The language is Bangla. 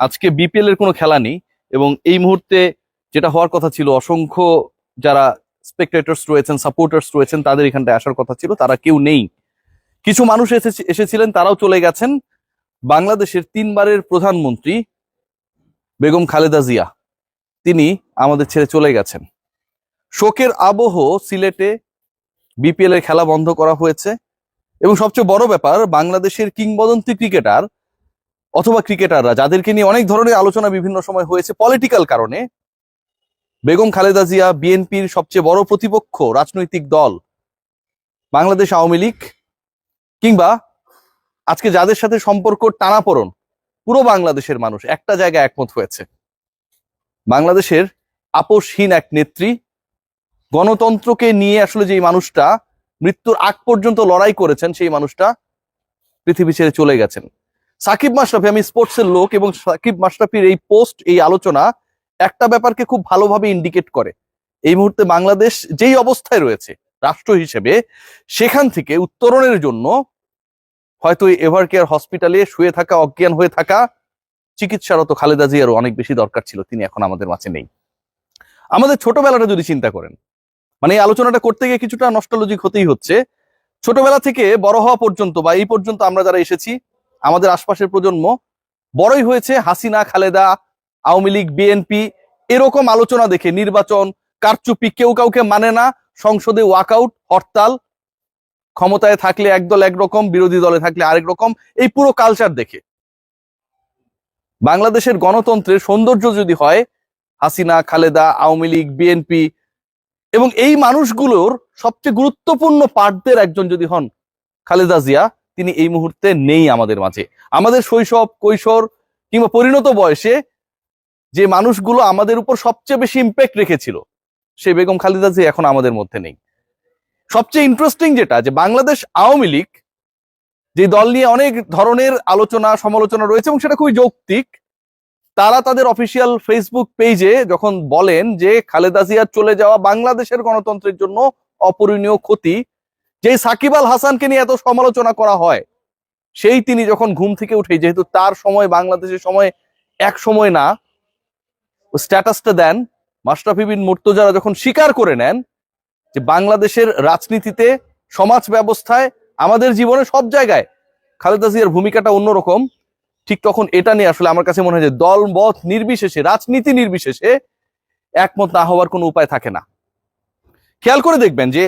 আজকে বিপিএল এর কোনো খেলা নেই এবং এই মুহূর্তে যেটা হওয়ার কথা ছিল, অসংখ্য যারা স্পেকটেটরস রয়েছেন, সাপোর্টার্স রয়েছেন, তাদের এখানটায় আসার কথা ছিল, তারা কেউ নেই। কিছু মানুষ এসেছিলেন, তারাও চলে গেছেন। বাংলাদেশের 3বারের প্রধানমন্ত্রী বেগম খালেদা জিয়া তিনি আমাদের ছেড়ে চলে গেছেন। শোকের আবহ সিলেটে বিপিএল এর খেলা বন্ধ করা হয়েছে এবং সবচেয়ে বড় ব্যাপার, বাংলাদেশের কিংবদন্তি ক্রিকেটার অথবা ক্রিকেটাররা যাদেরকে নিয়ে অনেক ধরনের আলোচনা বিভিন্ন সময় হয়েছে পলিটিক্যাল কারণে, বেগম খালেদা জিয়া, বিএনপির সবচেয়ে বড় প্রতিপক্ষ রাজনৈতিক দল বাংলাদেশ আওয়ামী লীগ, কিংবা আজকে যাদের সাথে সম্পর্ক টানাপোড়েন, পুরো বাংলাদেশের মানুষ একটা জায়গায় একমত হয়েছে। বাংলাদেশের আপোষহীন এক নেত্রী, গণতন্ত্রকে নিয়ে আসলে যেই মানুষটা মৃত্যুর আগ পর্যন্ত লড়াই করেছেন, সেই মানুষটা পৃথিবী ছেড়ে চলে গেছেন। সাকিব মাশরাফি, আমি স্পোর্টসের লোক, এবং সাকিব মাশরাফির এই পোস্ট, এই আলোচনা একটা ব্যাপারকে খুব ভালোভাবে ইন্ডিকেট করে। এই মুহূর্তে বাংলাদেশ যেই অবস্থায় রয়েছে রাষ্ট্র হিসেবে, সেখান থেকে উত্তরণের জন্য হয়তো এভার কেয়ার হসপিটালে শুয়ে থাকা, অজ্ঞান হয়ে থাকা চিকিৎসারত খালেদা জিয়ারও অনেক বেশি দরকার ছিল। তিনি এখন আমাদের মাঝে নেই। আমাদের ছোটবেলাটা যদি চিন্তা করেন, মানে এই আলোচনাটা করতে গিয়ে কিছুটা নস্টালজিক হতেই হচ্ছে। ছোটবেলা থেকে বড় হওয়া পর্যন্ত বা এই পর্যন্ত আমরা যারা এসেছি, আমাদের আশপাশের প্রজন্ম বড়ই হয়েছে হাসিনা, খালেদা, আওয়ামী লীগ, বিএনপি এরকম আলোচনা দেখে। নির্বাচন, কারচুপি, কেউ কাউকে মানে না, সংসদে ওয়াকআউট, হরতাল, ক্ষমতায় থাকলে একদল একরকম, বিরোধী দলে থাকলে আরেক রকম, এই পুরো কালচার দেখে। বাংলাদেশের গণতন্ত্রের সৌন্দর্য যদি হয় হাসিনা, খালেদা, আওয়ামী লীগ, বিএনপি এবং এই মানুষগুলোর সবচেয়ে গুরুত্বপূর্ণ পার্টদের একজন যদি হন খালেদা জিয়া, তিনি এই মুহূর্তে নেই আমাদের মাঝে। আমাদের শৈশব, কৈশোর কিংবা পরিণত বয়সে যে মানুষগুলো আমাদের উপর সবচেয়ে বেশি ইম্প্যাক্ট রেখেছিল, সেই বেগম খালেদা জিয়া এখন আমাদের মধ্যে নেই। সবচেয়ে ইন্টারেস্টিং যেটা, যে বাংলাদেশ আওয়ামী লীগ যে দল নিয়ে অনেক ধরনের আলোচনা সমালোচনা রয়েছে এবং সেটা খুবই যৌক্তিক, তারা তাদের অফিসিয়াল ফেসবুক পেজে যখন বলেন যে খালেদা জিয়ার চলে যাওয়া বাংলাদেশের গণতন্ত্রের জন্য অপূরণীয় ক্ষতি, যে সাকিব আল হাসানকে নিয়ে এত সমালোচনা করা হয়, সেই তিনি যখন ঘুম থেকে উঠে, যেহেতু তার সময় বাংলাদেশের সময় এক সময় না, স্ট্যাটাসটা দেন, মাশরাফি বিন মুর্তজারা যখন স্বীকার করে নেন যে বাংলাদেশের রাজনীতিতে, সমাজ ব্যবস্থায়, আমাদের জীবনে সব জায়গায় খালেদা জিয়ার ভূমিকাটা অন্যরকম, ঠিক তখন এটা নিয়ে আসলে আমার কাছে মনে হয় যে দল মত নির্বিশেষে, রাজনীতি নির্বিশেষে একমত না হওয়ার কোনো উপায় থাকে না। খেয়াল করে দেখবেন যে